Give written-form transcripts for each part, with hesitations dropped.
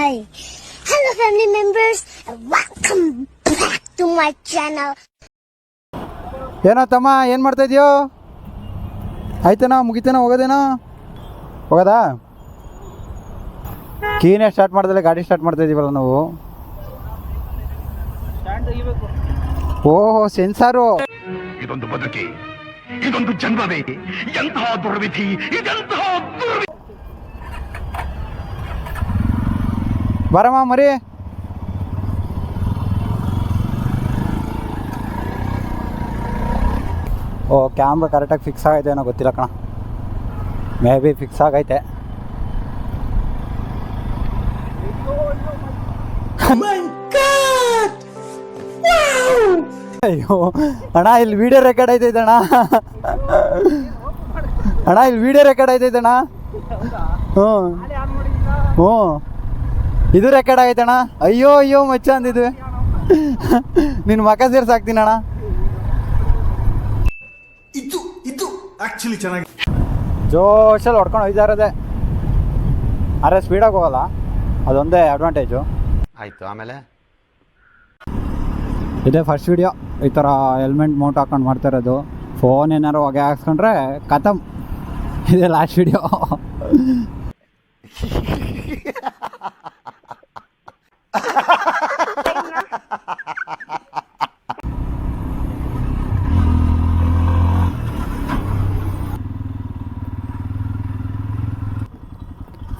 Hi. Hello family members. Welcome back to my channel. ಏನೋ ತಮ್ಮ ಏನು ಮಾಡ್ತಾ ಇದೆಯೋ? ಆಯ್ತೇನೋ, ಮುಗಿತೇನೋ, ಹೋಗೋದೇನೋ? ಹೋಗೋದಾ? ಕೀನೇ ಸ್ಟಾರ್ಟ್ ಮಾಡ್ದಲ್ಲೇ ಗಾಡಿ ಸ್ಟಾರ್ಟ್ ಮಾಡ್ತಾ ಇದೀವಲ್ಲ ನಾವು. ಓಹೋ, ಸೆನ್ಸಾರು. ಇದೊಂದು ಬದುಕಿ, ಇದೊಂದು ಜನ್ಮವೇ, ಎಂತಹ ದುರ್ವಿಧಿ, ಇದೆಂತಹ ದುರ್ವಿಧಿ. ಬರಮ್ಮ ಮರಿ. ಓ, ಕ್ಯಾಮ್ರಾ ಕರೆಕ್ಟಾಗಿ ಫಿಕ್ಸ್ ಆಗೈತೆ ಏನೋ ಗೊತ್ತಿಲ್ಲ ಕಣ. ಮೇ ಬಿ ಫಿಕ್ಸ್ ಆಗೈತೆ. ಅಯ್ಯೋ ಅಣ್ಣ, ಇಲ್ಲಿ ವಿಡಿಯೋ ರೆಕಾರ್ಡ್ ಆಯ್ತೈತೆ ಅಣ್ಣ. ಅಣ್ಣ, ಇಲ್ಲಿ ವಿಡಿಯೋ ರೆಕಾರ್ಡ್ ಆಯ್ತೈತೆ ಅಣ್ಣ. ಹ್ಞೂ ಹ್ಞೂ, ಇದು ರೆಕಾರ್ಡ್ ಆಗೈತೆ ಅಣ್ಣ. ಅಯ್ಯೋ ಅಯ್ಯೋ ಮಚ್ಚ ಅಂದಿದ್ವಿ. ನಿನ್ನ ಮಕ ಸೇರ್ಸಾಕ್ತೀನಿ ಅಣ್ಣ. ಇದು ಆಕ್ಚುಲಿ ಚೆನ್ನಾಗಿ ಜೋಶಲ್ಲಿ ಹೊಡ್ಕೊಂಡು ಹೋಯ್ತಾ ಇರೋದೆ. ಅರೆ ಸ್ಪೀಡಾಗಿ ಹೋಗಲ್ಲ, ಅದೊಂದೇ ಅಡ್ವಾಂಟೇಜು. ಆಯ್ತು, ಆಮೇಲೆ ಇದೇ ಫಸ್ಟ್ ವಿಡಿಯೋ ಈ ಥರ ಹೆಲ್ಮೆಟ್ ಮೌಂಟ್ ಹಾಕೊಂಡು ಮಾಡ್ತಾ ಇರೋದು. ಫೋನ್ ಏನಾರು ಹೊಗೆ ಹಾಕ್ಸ್ಕೊಂಡ್ರೆ ಖತಮ್. ಇದೇ last video.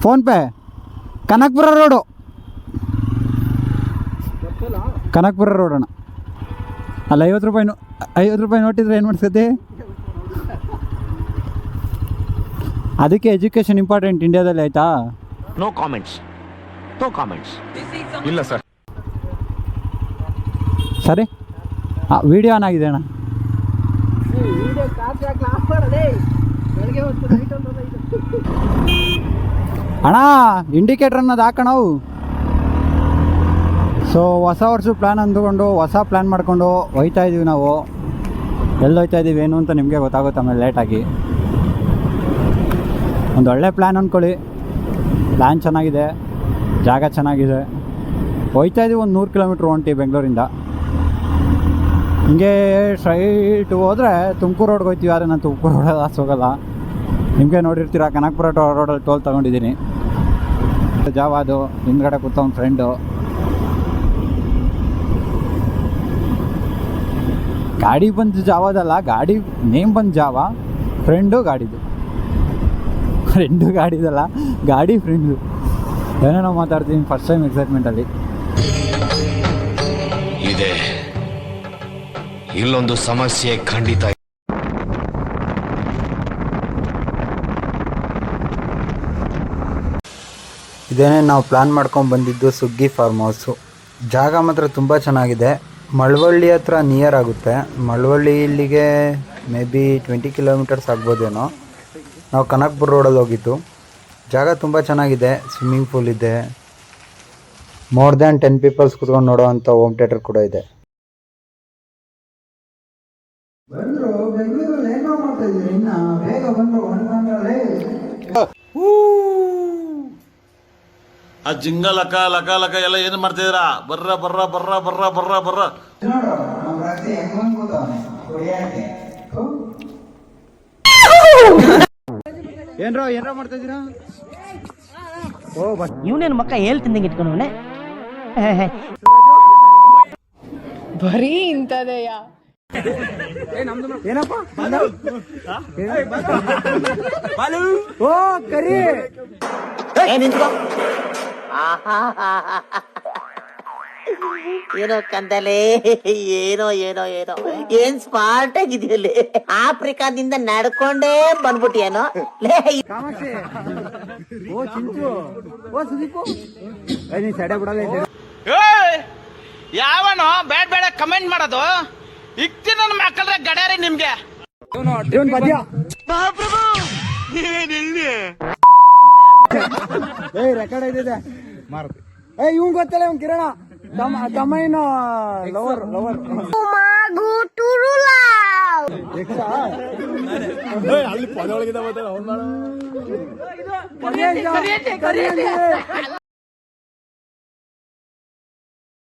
PhonePe Kanakapura road, Kanakapura road ಅಣ್ಣ. ಅಲ್ಲ, 50 ರೂಪಾಯಿ ನೋಟಿದ್ರೆ ಏನು ಮಾಡ್ಸತ್ತೆ? ಅದಕ್ಕೆ ಎಜುಕೇಷನ್ ಇಂಪಾರ್ಟೆಂಟ್ ಇಂಡಿಯಾದಲ್ಲಿ, ಆಯಿತಾ? No comments, no comments. ಇಲ್ಲ ಸರ್. ಸರಿ, ವಿಡಿಯೋ ಆನ್ ಆಗಿದೆ ಅಣ್ಣ. ಅಣ್ಣ, ಇಂಡಿಕೇಟರ್ ಅನ್ನೋದು ಹಾಕೋಣವು. ಸೊ ಹೊಸ ವರ್ಷ ಪ್ಲ್ಯಾನ್ ಅಂದ್ಕೊಂಡು ಹೊಸ ಪ್ಲ್ಯಾನ್ ಮಾಡಿಕೊಂಡು ಹೋಯ್ತಾ ಇದ್ದೀವಿ ನಾವು. ಎಲ್ಲಿ ಹೋಯ್ತಾ ಇದ್ದೀವಿ ಏನು ಅಂತ ನಿಮಗೆ ಗೊತ್ತಾಗುತ್ತೆ ಆಮೇಲೆ ಲೇಟಾಗಿ. ಒಂದು ಒಳ್ಳೆ ಪ್ಲ್ಯಾನ್ ಅಂದ್ಕೊಳ್ಳಿ. ಪ್ಲ್ಯಾನ್ ಚೆನ್ನಾಗಿದೆ, ಜಾಗ ಚೆನ್ನಾಗಿದೆ. ಹೋಯ್ತಾ ಇದ್ದೀವಿ ಒಂದು 100 ಕಿಲೋಮೀಟ್ರ್ ಹೊಂಟಿ ಬೆಂಗಳೂರಿಂದ. ಹಿಂಗೆ ಸ್ಟ್ರೈಟ್ ಹೋದರೆ ತುಮಕೂರು ರೋಡ್ಗೆ ಹೋಗ್ತೀವಿ. ಆದರೆ ನಾನು ತುಮಕೂರು ರೋಡಲ್ಲಿ ಆಸೆ ಹೋಗಲ್ಲ. ನಿಮಗೆ ನೋಡಿರ್ತೀರ, ಕನಕಪುರ ರೋಡಲ್ಲಿ ಟೋಲ್ ತೊಗೊಂಡಿದ್ದೀನಿ. ಜಾವಾದು ಹಿಂದ್ಗಡೆ ಕೂತ ಒಂದು ಫ್ರೆಂಡು. ಗಾಡಿ ಬಂದು ಜಾವಾದಲ್ಲ, ಗಾಡಿ ನೇಮ್ ಬಂದು ಜಾವ, ಫ್ರೆಂಡು ಗಾಡಿದು. ಫ್ರೆಂಡು ಗಾಡಿದಲ್ಲ, ಗಾಡಿ ಫ್ರೆಂಡು. ಏನೇನೋ ಮಾತಾಡ್ತೀನಿ ಫಸ್ಟ್ ಟೈಮ್ ಎಕ್ಸೈಟ್ಮೆಂಟಲ್ಲಿ. ಇದೆ ಇಲ್ಲೊಂದು ಸಮಸ್ಯೆ ಖಂಡಿತ. ಇದೇನೇ ನಾವು ಪ್ಲ್ಯಾನ್ ಮಾಡ್ಕೊಂಡು ಬಂದಿದ್ದು ಸುಗ್ಗಿ ಫಾರ್ಮ್ ಹೌಸು. ಜಾಗ ಮಾತ್ರ ತುಂಬ ಚೆನ್ನಾಗಿದೆ. ಮಳವಳ್ಳಿ ಹತ್ರ ನಿಯರ್ ಆಗುತ್ತೆ. ಮಳವಳ್ಳಿ ಇಲ್ಲಿಗೆ ಮೇ ಬಿ 20 ಕಿಲೋಮೀಟರ್ಸ್ ಆಗ್ಬೋದೇನೋ. ನಾವು ಕನಕಪುರ ರೋಡಲ್ಲಿ ಹೋಗಿದ್ದು. ಜಾಗ ತುಂಬ ಚೆನ್ನಾಗಿದೆ. ಸ್ವಿಮ್ಮಿಂಗ್ ಪೂಲ್ ಇದೆ. ಮೋರ್ ದ್ಯಾನ್ 10 ಪೀಪಲ್ಸ್ ಕುತ್ಕೊಂಡು ನೋಡೋ ಅಂಥ ಹೋಮ್ ಥಿಯೇಟರ್ ಕೂಡ ಇದೆ. ಆ ಜಿಂಗ ಲಕ ಲಕ ಲಕ ಎಲ್ಲ ಏನು ಮಾಡ್ತಿದ್ದೀರಾ? ಬರ್ರ ಬರ್ರ ಬರ್ರ ಬರ್ರ ಬರ್ರ ಬರ್ರ. ಏನ್ರೋ ಮಾಡ್ತಾ ಇದ್ದೀರಾ? ಇವನೇನು ಮಕ್ಕ ಹೇಳ್ತಿಂದಂಗೆ ಇಟ್ಕೊಂಡವನೆ. ಬರೀ ಇಂಥದೆಯ. ಏನಪ್ಪ ಓ ಕರಿ ಏನೋ ಕಂದಲೆ, ಏನೋ ಏನೋ ಏನೋ ಏನ್ ಸ್ಮಾರ್ಟ್ ಆಗಿದೆಯಲ್ಲಿ. ಆಫ್ರಿಕಾದಿಂದ ನಡ್ಕೊಂಡೇ ಬಂದ್ಬಿಟ್ಟಿಯೇನೋ. ಕಾಮಾಕ್ಷಿ, ಓ ಚಿಂಚು, ಓ ಸುದೀಪು, ನೀ ಸಡೆ ಬಿಡಲ್ಲ. ಯಾವನೋ ಬೇಡ ಬೇಡ ಕಮೆಂಟ್ ಮಾಡೋದು. ಇಕ್ತಿ ನನ್ನ ಮಕ್ಕಳ್ರೆ ಗಡ್ಯಾರಿ ನಿಮ್ಗೆ. ರೆಕಾರ್ಡ್ ಐತಿದೆ. ಇವ್ ಗೊತ್ತಲ್ಲ, ಇವ್ ಕಿರಣ ತಮ್ಮಯ್ಯನ ಲವರ್. Go to love. ಅಲ್ಲಿ ಪದ ಒಳಗಿದ